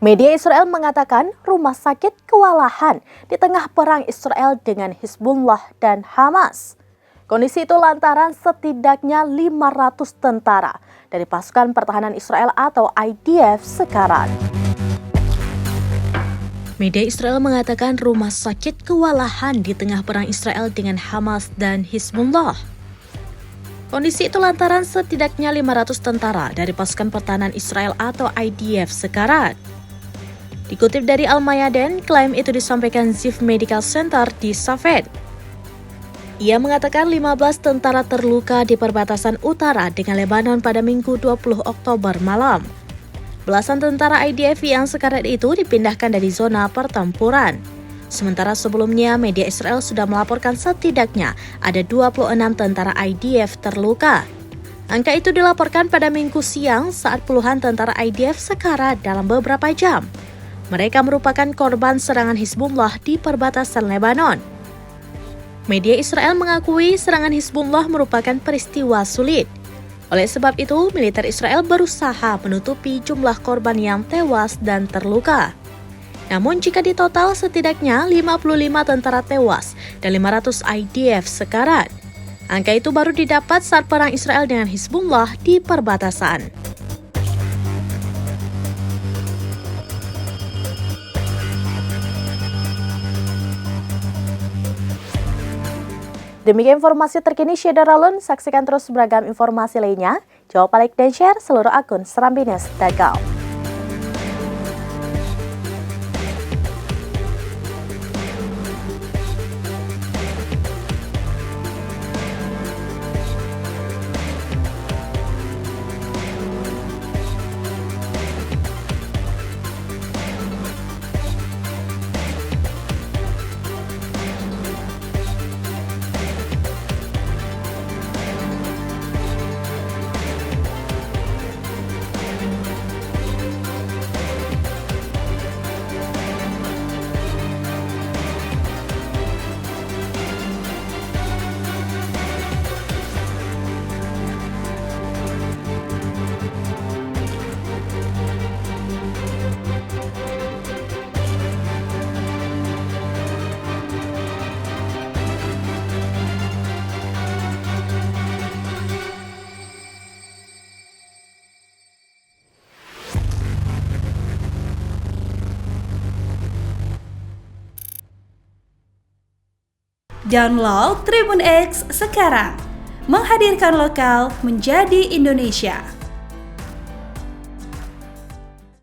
Media Israel mengatakan rumah sakit kewalahan di tengah perang Israel dengan Hizbullah dan Hamas. Kondisi itu lantaran setidaknya 500 tentara dari pasukan pertahanan Israel atau IDF sekarat. Media Israel mengatakan rumah sakit kewalahan di tengah perang Israel dengan Hamas dan Hizbullah. Kondisi itu lantaran setidaknya 500 tentara dari pasukan pertahanan Israel atau IDF sekarat. Dikutip dari Al-Mayadin, klaim itu disampaikan Ziv Medical Center di Safed. Ia mengatakan 15 tentara terluka di perbatasan utara dengan Lebanon pada Minggu 20 Oktober malam. Belasan tentara IDF yang sekarat itu dipindahkan dari zona pertempuran. Sementara sebelumnya, media Israel sudah melaporkan setidaknya ada 26 tentara IDF terluka. Angka itu dilaporkan pada Minggu siang saat puluhan tentara IDF sekarat dalam beberapa jam. Mereka merupakan korban serangan Hizbullah di perbatasan Lebanon. Media Israel mengakui serangan Hizbullah merupakan peristiwa sulit. Oleh sebab itu, militer Israel berusaha menutupi jumlah korban yang tewas dan terluka. Namun jika ditotal setidaknya 55 tentara tewas dan 500 IDF sekarat. Angka itu baru didapat saat perang Israel dengan Hizbullah di perbatasan. Demikian informasi terkini Syedar Alun, saksikan terus beragam informasi lainnya. Jangan lupa like dan share seluruh akun serambines.com. Download Tribun X sekarang, menghadirkan lokal menjadi Indonesia.